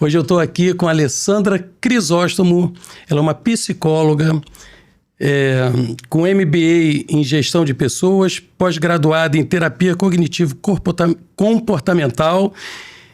Hoje eu estou aqui com a Alessandra Crisóstomo, ela é uma psicóloga com MBA em gestão de pessoas, pós-graduada em terapia cognitivo-comportamental,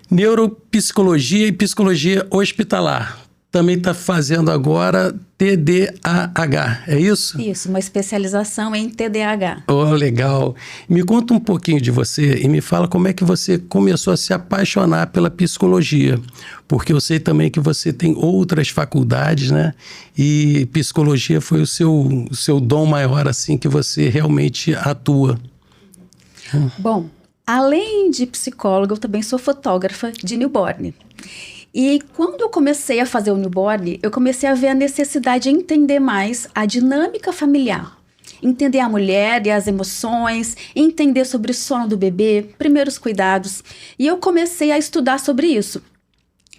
neuropsicologia e psicologia hospitalar. Também está fazendo agora TDAH, é isso? Isso, uma especialização em TDAH. Oh, legal. Me conta um pouquinho de você e me fala como é que você começou a se apaixonar pela psicologia. Porque eu sei também que você tem outras faculdades, né? E psicologia foi o seu dom maior, assim, que você realmente atua. Bom, além de psicóloga, eu também sou fotógrafa de newborn. E quando eu comecei a fazer o newborn, eu comecei a ver a necessidade de entender mais a dinâmica familiar. Entender a mulher e as emoções, entender sobre o sono do bebê, primeiros cuidados. E eu comecei a estudar sobre isso,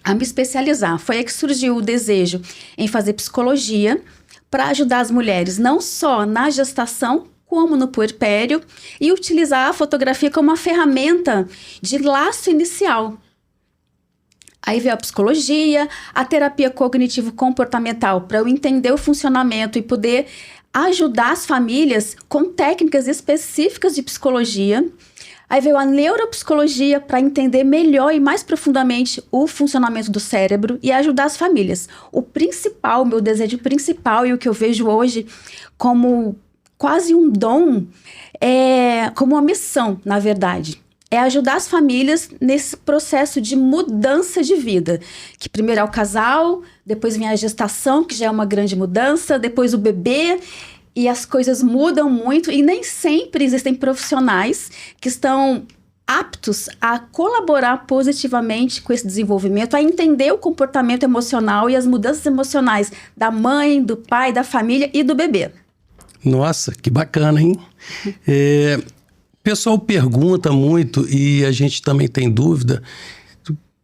a me especializar. Foi aí que surgiu o desejo em fazer psicologia para ajudar as mulheres, não só na gestação, como no puerpério, e utilizar a fotografia como uma ferramenta de laço inicial. Aí veio a psicologia, a terapia cognitivo-comportamental, para eu entender o funcionamento e poder ajudar as famílias com técnicas específicas de psicologia. Aí veio a neuropsicologia para entender melhor e mais profundamente o funcionamento do cérebro e ajudar as famílias. O principal, meu desejo principal e o que eu vejo hoje como quase um dom, como uma missão, na verdade. É ajudar as famílias nesse processo de mudança de vida. Que primeiro é o casal, depois vem a gestação, que já é uma grande mudança, depois o bebê, e as coisas mudam muito, e nem sempre existem profissionais que estão aptos a colaborar positivamente com esse desenvolvimento, a entender o comportamento emocional e as mudanças emocionais da mãe, do pai, da família e do bebê. Nossa, que bacana, hein? O pessoal pergunta muito e a gente também tem dúvida.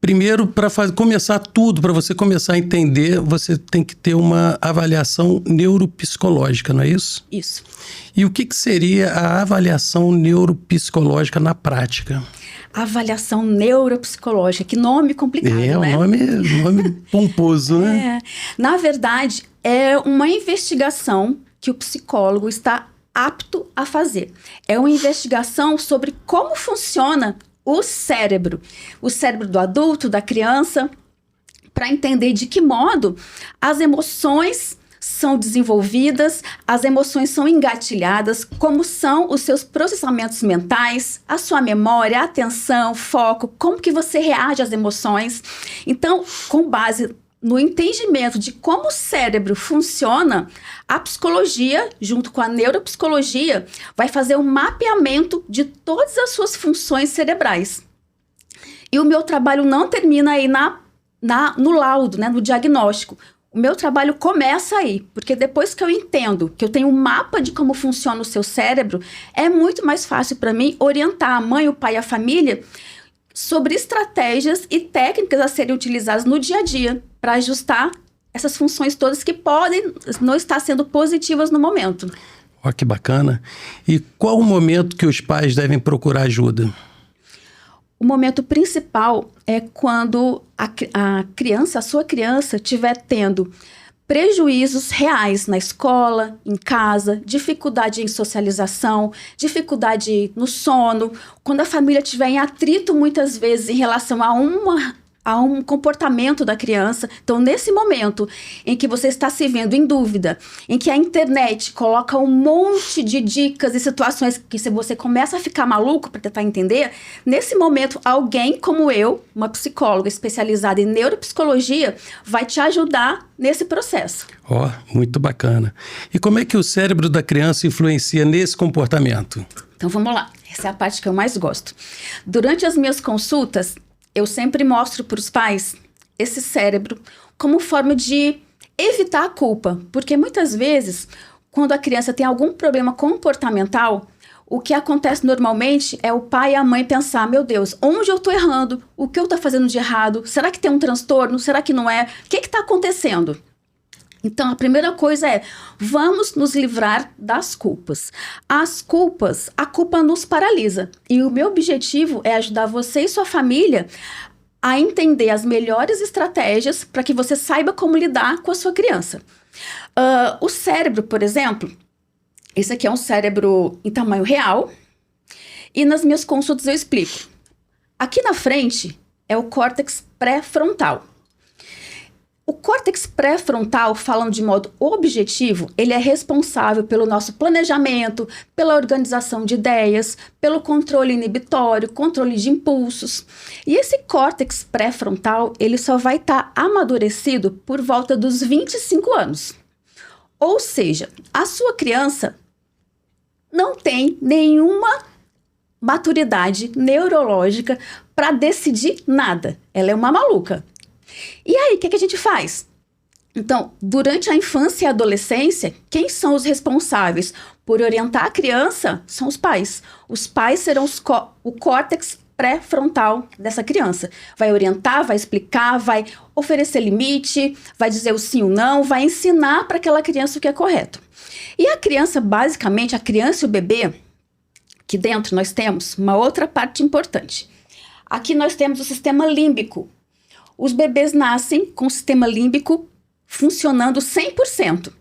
Primeiro, para começar tudo, para você começar a entender, você tem que ter uma avaliação neuropsicológica, não é isso? Isso. E o que seria a avaliação neuropsicológica na prática? Avaliação neuropsicológica, que nome complicado, né? Um nome pomposo, né? Na verdade, é uma investigação que o psicólogo está apto a fazer. É uma investigação sobre como funciona o cérebro do adulto, da criança, para entender de que modo as emoções são desenvolvidas, as emoções são engatilhadas, como são os seus processamentos mentais, a sua memória, a atenção, foco, como que você reage às emoções. Então, com base no entendimento de como o cérebro funciona, a psicologia, junto com a neuropsicologia, vai fazer um mapeamento de todas as suas funções cerebrais. E o meu trabalho não termina aí no laudo, né, no diagnóstico. O meu trabalho começa aí, porque depois que eu entendo que eu tenho um mapa de como funciona o seu cérebro, é muito mais fácil para mim orientar a mãe, o pai e a família sobre estratégias e técnicas a serem utilizadas no dia a dia para ajustar essas funções todas que podem não estar sendo positivas no momento. Ó, que bacana. E qual o momento que os pais devem procurar ajuda? O momento principal é quando a sua criança estiver tendo prejuízos reais na escola, em casa, dificuldade em socialização, dificuldade no sono, quando a família estiver em atrito muitas vezes em relação a um comportamento da criança. Então, nesse momento em que você está se vendo em dúvida, em que a internet coloca um monte de dicas e situações que você começa a ficar maluco para tentar entender, nesse momento, alguém como eu, uma psicóloga especializada em neuropsicologia, vai te ajudar nesse processo. Ó, muito bacana. E como é que o cérebro da criança influencia nesse comportamento? Então, vamos lá. Essa é a parte que eu mais gosto. Durante as minhas consultas, eu sempre mostro para os pais esse cérebro como forma de evitar a culpa. Porque muitas vezes, quando a criança tem algum problema comportamental, o que acontece normalmente é o pai e a mãe pensar: meu Deus, onde eu estou errando? O que eu estou fazendo de errado? Será que tem um transtorno? Será que não é? O que está acontecendo? Então, a primeira coisa é, vamos nos livrar das culpas. A culpa nos paralisa. E o meu objetivo é ajudar você e sua família a entender as melhores estratégias para que você saiba como lidar com a sua criança. O cérebro, por exemplo, esse aqui é um cérebro em tamanho real, e nas minhas consultas eu explico. Aqui na frente é o córtex pré-frontal. O córtex pré-frontal, falando de modo objetivo, ele é responsável pelo nosso planejamento, pela organização de ideias, pelo controle inibitório, controle de impulsos. E esse córtex pré-frontal, ele só vai estar amadurecido por volta dos 25 anos. Ou seja, a sua criança não tem nenhuma maturidade neurológica para decidir nada. Ela é uma maluca. E aí, o que a gente faz? Então, durante a infância e a adolescência, quem são os responsáveis por orientar a criança são os pais. Os pais serão o córtex pré-frontal dessa criança. Vai orientar, vai explicar, vai oferecer limite, vai dizer o sim ou não, vai ensinar para aquela criança o que é correto. E a criança, basicamente, a criança e o bebê, aqui dentro nós temos uma outra parte importante. Aqui nós temos o sistema límbico. Os bebês nascem com o sistema límbico funcionando 100%. O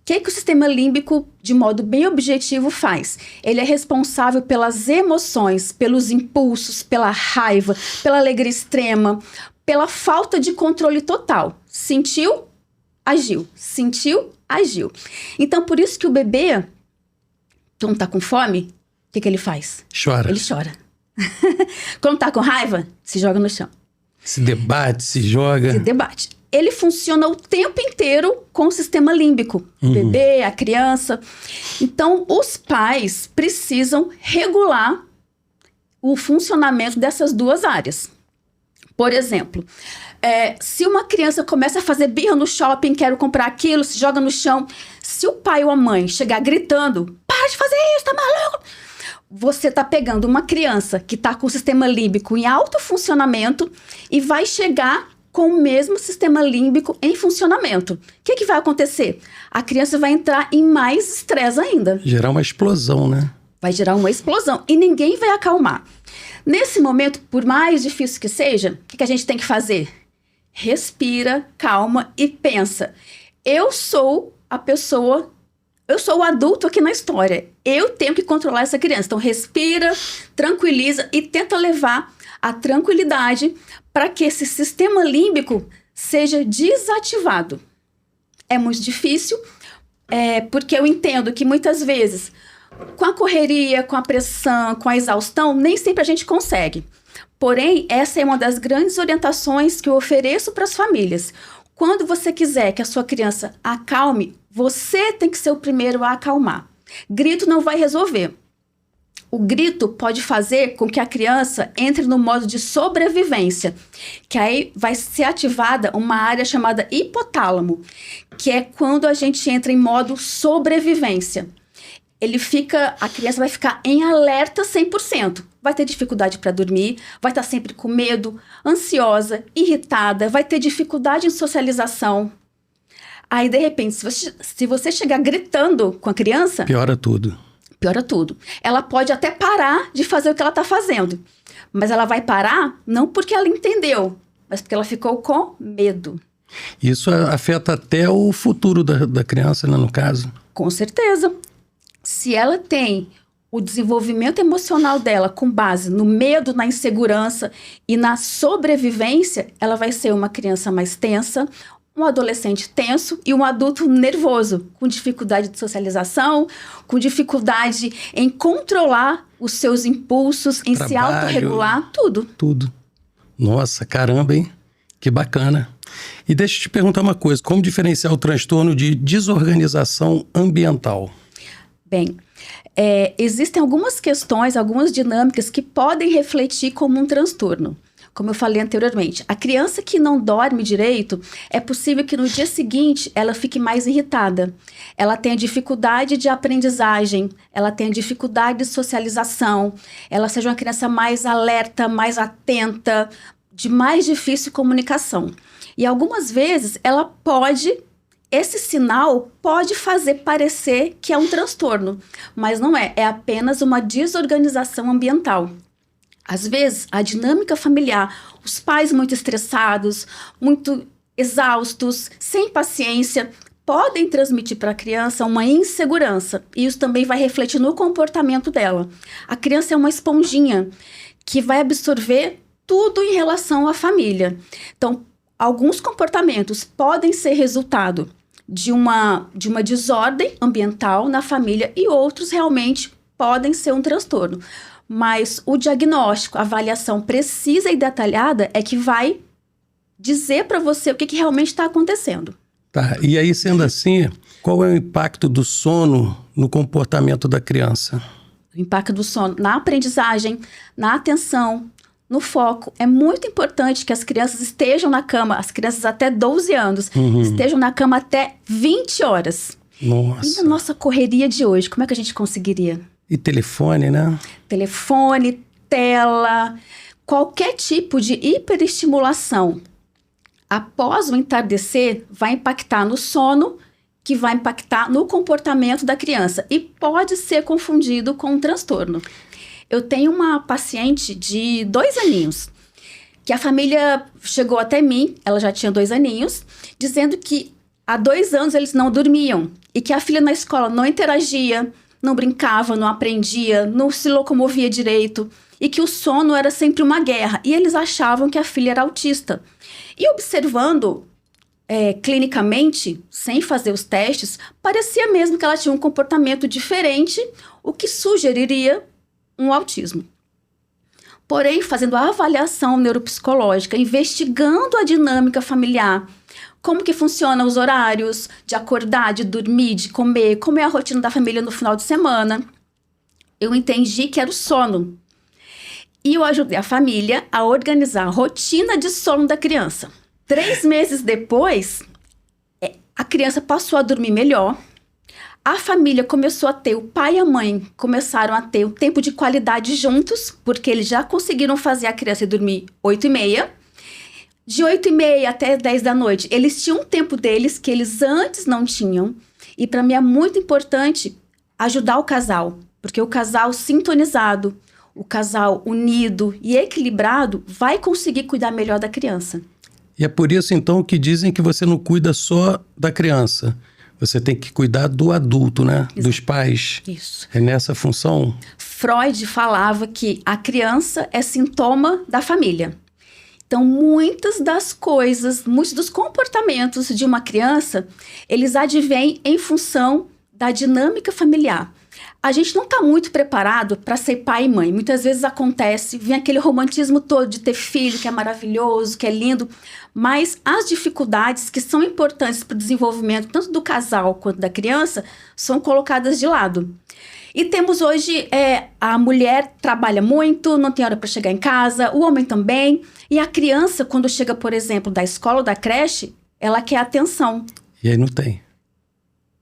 que o sistema límbico, de modo bem objetivo, faz? Ele é responsável pelas emoções, pelos impulsos, pela raiva, pela alegria extrema, pela falta de controle total. Sentiu? Agiu. Sentiu? Agiu. Então, por isso que o bebê, quando está com fome, o que ele faz? Chora. Ele chora. Quando está com raiva, se joga no chão. Se debate, se joga. Se debate. Ele funciona o tempo inteiro com o sistema límbico. O bebê, a criança. Então, os pais precisam regular o funcionamento dessas duas áreas. Por exemplo, se uma criança começa a fazer birra no shopping, quero comprar aquilo, se joga no chão. Se o pai ou a mãe chegar gritando, para de fazer isso, tá maluco? Você está pegando uma criança que está com o sistema límbico em alto funcionamento e vai chegar com o mesmo sistema límbico em funcionamento. O que vai acontecer? A criança vai entrar em mais estresse ainda. Gerar uma explosão, né? Vai gerar uma explosão e ninguém vai acalmar. Nesse momento, por mais difícil que seja, o que a gente tem que fazer? Respira, calma e pensa. Eu sou a pessoa... Eu sou o adulto aqui na história. Eu tenho que controlar essa criança. Então, respira, tranquiliza e tenta levar a tranquilidade para que esse sistema límbico seja desativado. É muito difícil, porque eu entendo que muitas vezes, com a correria, com a pressão, com a exaustão, nem sempre a gente consegue. Porém, essa é uma das grandes orientações que eu ofereço para as famílias. Quando você quiser que a sua criança acalme, você tem que ser o primeiro a acalmar. Grito não vai resolver. O grito pode fazer com que a criança entre no modo de sobrevivência, que aí vai ser ativada uma área chamada hipotálamo, que é quando a gente entra em modo sobrevivência. A criança vai ficar em alerta 100%. Vai ter dificuldade para dormir, vai estar sempre com medo, ansiosa, irritada, vai ter dificuldade em socialização. Aí, de repente, se você chegar gritando com a criança... Piora tudo. Piora tudo. Ela pode até parar de fazer o que ela está fazendo. Mas ela vai parar não porque ela entendeu, mas porque ela ficou com medo. Isso afeta até o futuro da criança, né, no caso? Com certeza. Se ela tem o desenvolvimento emocional dela com base no medo, na insegurança e na sobrevivência, ela vai ser uma criança mais tensa, um adolescente tenso e um adulto nervoso, com dificuldade de socialização, com dificuldade em controlar os seus impulsos, em se autorregular, tudo. Tudo. Nossa, caramba, hein? Que bacana. E deixa eu te perguntar uma coisa, como diferenciar o transtorno de desorganização ambiental? Bem, existem algumas questões, algumas dinâmicas que podem refletir como um transtorno. Como eu falei anteriormente, a criança que não dorme direito, é possível que no dia seguinte ela fique mais irritada. Ela tenha dificuldade de aprendizagem, ela tenha dificuldade de socialização, ela seja uma criança mais alerta, mais atenta, de mais difícil comunicação. E algumas vezes esse sinal pode fazer parecer que é um transtorno, mas não é apenas uma desorganização ambiental. Às vezes, a dinâmica familiar, os pais muito estressados, muito exaustos, sem paciência, podem transmitir para a criança uma insegurança. E isso também vai refletir no comportamento dela. A criança é uma esponjinha que vai absorver tudo em relação à família. Então, alguns comportamentos podem ser resultado de uma desordem ambiental na família e outros realmente podem ser um transtorno. Mas o diagnóstico, a avaliação precisa e detalhada é que vai dizer para você o que realmente está acontecendo. Tá, e aí sendo assim, qual é o impacto do sono no comportamento da criança? O impacto do sono na aprendizagem, na atenção, no foco. É muito importante que as crianças estejam na cama, as crianças até 12 anos, estejam na cama até 20 horas. Nossa. E na nossa correria de hoje, como é que a gente conseguiria? E telefone, né? Telefone, tela, qualquer tipo de hiperestimulação após o entardecer vai impactar no sono, que vai impactar no comportamento da criança e pode ser confundido com um transtorno. Eu tenho uma paciente de 2 aninhos, que a família chegou até mim, ela já tinha 2 aninhos, dizendo que há 2 anos eles não dormiam e que a filha na escola não interagia, não brincava, não aprendia, não se locomovia direito e que o sono era sempre uma guerra. E eles achavam que a filha era autista. E observando clinicamente, sem fazer os testes, parecia mesmo que ela tinha um comportamento diferente, o que sugeriria um autismo. Porém, fazendo a avaliação neuropsicológica, investigando a dinâmica familiar, como que funcionam os horários de acordar, de dormir, de comer, como é a rotina da família no final de semana, eu entendi que era o sono. E eu ajudei a família a organizar a rotina de sono da criança. 3 meses depois, a criança passou a dormir melhor, a família começou a ter, o pai e a mãe começaram a ter o tempo de qualidade juntos, porque eles já conseguiram fazer a criança dormir 8h30. De 8h30 até 10 da noite, eles tinham um tempo deles que eles antes não tinham. E para mim é muito importante ajudar o casal, porque o casal sintonizado, o casal unido e equilibrado vai conseguir cuidar melhor da criança. E é por isso, então, que dizem que você não cuida só da criança. Você tem que cuidar do adulto, né? Exato. Dos pais. Isso. É nessa função? Freud falava que a criança é sintoma da família. Então, muitas das coisas, muitos dos comportamentos de uma criança, eles advêm em função da dinâmica familiar. A gente não está muito preparado para ser pai e mãe. Muitas vezes acontece, vem aquele romantismo todo de ter filho, que é maravilhoso, que é lindo, mas as dificuldades que são importantes para o desenvolvimento tanto do casal quanto da criança são colocadas de lado. E temos hoje, a mulher trabalha muito, não tem hora para chegar em casa, o homem também, e a criança, quando chega, por exemplo, da escola ou da creche, ela quer atenção. E aí não tem.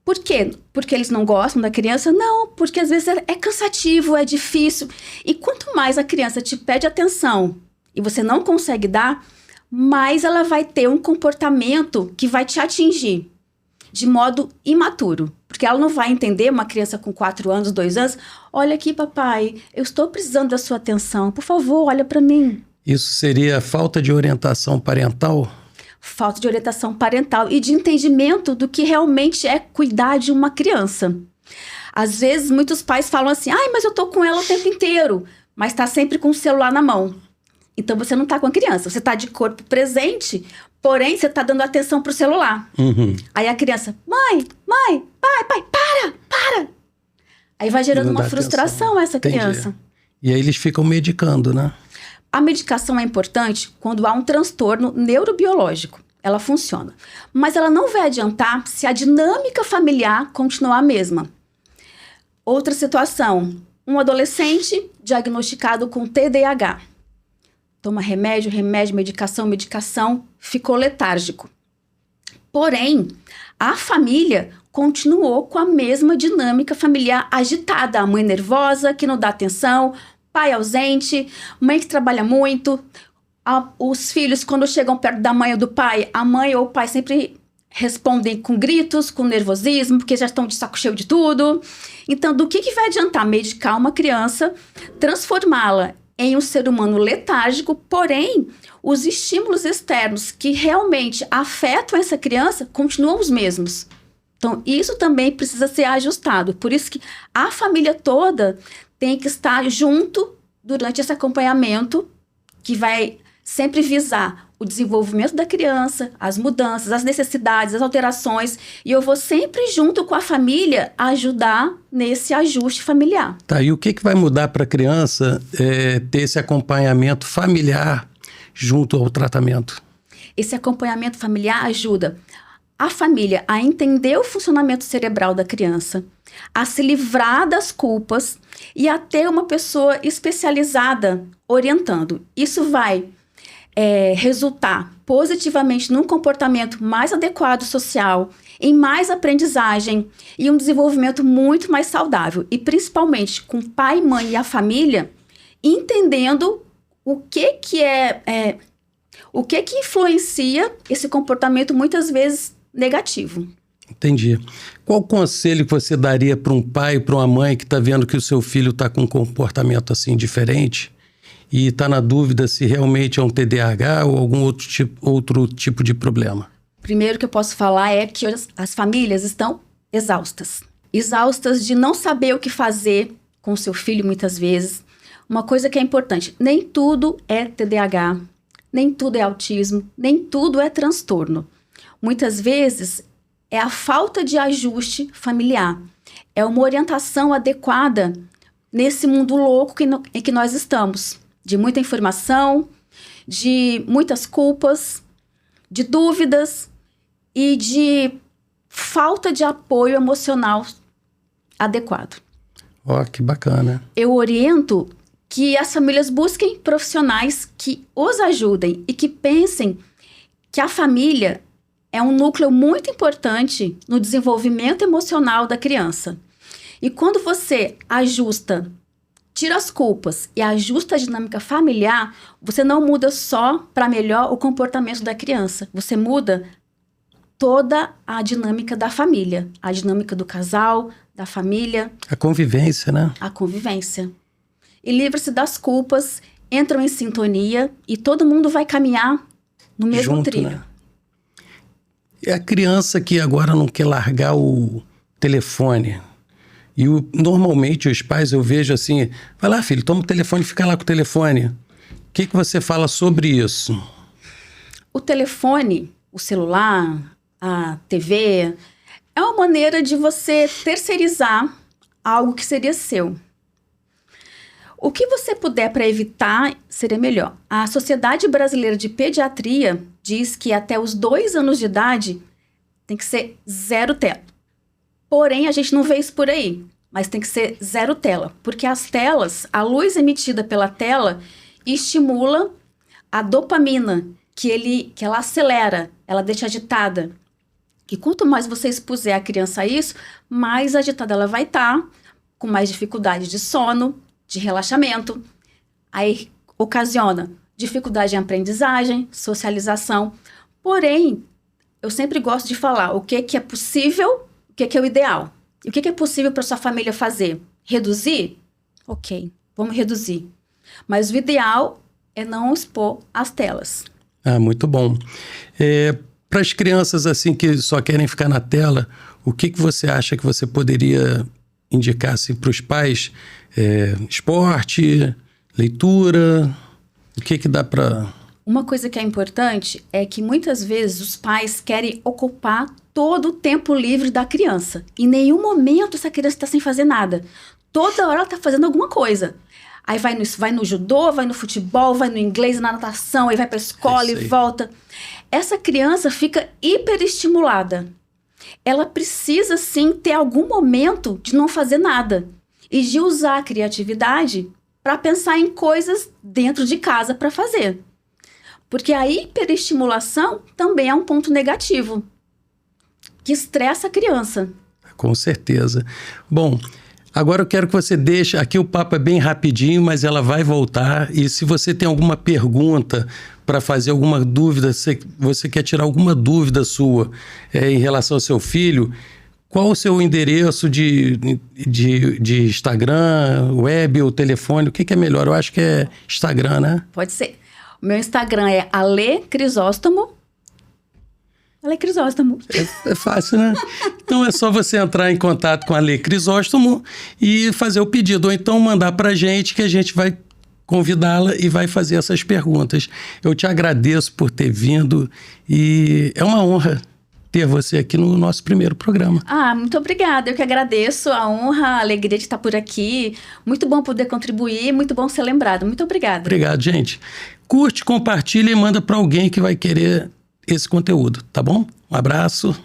Por quê? Porque eles não gostam da criança? Não, porque às vezes é cansativo, é difícil. E quanto mais a criança te pede atenção e você não consegue dar, mais ela vai ter um comportamento que vai te atingir de modo imaturo. Porque ela não vai entender, uma criança com 4 anos, 2 anos, olha aqui, papai, eu estou precisando da sua atenção, por favor, olha para mim. Isso seria falta de orientação parental? Falta de orientação parental e de entendimento do que realmente é cuidar de uma criança. Às vezes, muitos pais falam assim, mas eu tô com ela o tempo inteiro, mas tá sempre com o celular na mão. Então, você não tá com a criança, você tá de corpo presente, porém, você tá dando atenção pro celular. Aí a criança, mãe, pai, para! Aí vai gerando uma frustração essa criança. Entendi. E aí eles ficam medicando, né? A medicação é importante quando há um transtorno neurobiológico. Ela funciona. Mas ela não vai adiantar se a dinâmica familiar continuar a mesma. Outra situação. Um adolescente diagnosticado com TDAH. Toma remédio, medicação, ficou letárgico. Porém, a família continuou com a mesma dinâmica familiar agitada. A mãe nervosa, que não dá atenção, pai ausente, mãe que trabalha muito, os filhos, quando chegam perto da mãe ou do pai, a mãe ou o pai sempre respondem com gritos, com nervosismo, porque já estão de saco cheio de tudo. Então, do que vai adiantar medicar uma criança, transformá-la em um ser humano letárgico, porém, os estímulos externos que realmente afetam essa criança continuam os mesmos. Então, isso também precisa ser ajustado. Por isso que a família toda tem que estar junto durante esse acompanhamento, que vai sempre visar o desenvolvimento da criança, as mudanças, as necessidades, as alterações, e eu vou sempre junto com a família ajudar nesse ajuste familiar. Tá, e o que vai mudar para a criança ter esse acompanhamento familiar junto ao tratamento? Esse acompanhamento familiar ajuda a família a entender o funcionamento cerebral da criança, a se livrar das culpas e a ter uma pessoa especializada orientando. Isso vai resultar positivamente num comportamento mais adequado social, em mais aprendizagem e um desenvolvimento muito mais saudável. E principalmente com o pai, mãe e a família entendendo o que influencia esse comportamento muitas vezes negativo. Entendi. Qual conselho que você daria para um pai, para uma mãe que está vendo que o seu filho está com um comportamento assim diferente e está na dúvida se realmente é um TDAH ou algum outro tipo de problema? Primeiro que eu posso falar é que as famílias estão exaustas. Exaustas de não saber o que fazer com o seu filho muitas vezes. Uma coisa que é importante, nem tudo é TDAH, nem tudo é autismo, nem tudo é transtorno. Muitas vezes é a falta de ajuste familiar. É uma orientação adequada nesse mundo louco em que nós estamos. De muita informação, de muitas culpas, de dúvidas e de falta de apoio emocional adequado. Ó, que bacana. Eu oriento que as famílias busquem profissionais que os ajudem e que pensem que a família é um núcleo muito importante no desenvolvimento emocional da criança. E quando você ajusta, tira as culpas e ajusta a dinâmica familiar, você não muda só para melhor o comportamento da criança. Você muda toda a dinâmica da família, a dinâmica do casal, da família. A convivência, né? A convivência. E livra-se das culpas, entram em sintonia e todo mundo vai caminhar no mesmo trilho. Né? É a criança que agora não quer largar o telefone. E normalmente os pais, eu vejo assim, vai lá filho, toma o telefone e fica lá com o telefone. O que você fala sobre isso? O telefone, o celular, a TV, é uma maneira de você terceirizar algo que seria seu. O que você puder para evitar seria melhor. A Sociedade Brasileira de Pediatria diz que até os 2 anos de idade tem que ser 0 tela. Porém, a gente não vê isso por aí, mas tem que ser 0 tela. Porque as telas, a luz emitida pela tela, estimula a dopamina, que ela acelera, ela deixa agitada. E quanto mais você expuser a criança a isso, mais agitada ela vai estar, com mais dificuldade de sono, de relaxamento. Aí ocasiona dificuldade em aprendizagem, socialização. Porém, eu sempre gosto de falar o que é possível, o que é o ideal. E o que é possível para sua família fazer? Reduzir? Ok, vamos reduzir. Mas o ideal é não expor as telas. Ah, muito bom. Para as crianças assim que só querem ficar na tela, o que você acha que você poderia indicar assim, para os pais? Esporte, leitura, o que dá para... Uma coisa que é importante é que muitas vezes os pais querem ocupar todo o tempo livre da criança. Em nenhum momento essa criança está sem fazer nada. Toda hora ela está fazendo alguma coisa. Aí vai no judô, vai no futebol, vai no inglês, na natação, aí vai para a escola e volta. Essa criança fica hiperestimulada. Ela precisa sim ter algum momento de não fazer nada. E de usar a criatividade para pensar em coisas dentro de casa para fazer. Porque a hiperestimulação também é um ponto negativo, que estressa a criança. Com certeza. Bom, agora eu quero que você deixe... Aqui o papo é bem rapidinho, mas ela vai voltar. E se você tem alguma pergunta para fazer, alguma dúvida, você quer tirar alguma dúvida sua em relação ao seu filho... Qual o seu endereço de Instagram, web ou telefone? O que é melhor? Eu acho que é Instagram, né? Pode ser. O meu Instagram é Ale Crisóstomo. Ale Crisóstomo. É fácil, né? Então é só você entrar em contato com a Ale Crisóstomo e fazer o pedido. Ou então mandar para a gente, que a gente vai convidá-la e vai fazer essas perguntas. Eu te agradeço por ter vindo e é uma honra ter você aqui no nosso primeiro programa. Muito obrigada. Eu que agradeço a honra, a alegria de estar por aqui. Muito bom poder contribuir, muito bom ser lembrado. Muito obrigada. Obrigado, gente. Curte, compartilha e manda para alguém que vai querer esse conteúdo, tá bom? Um abraço.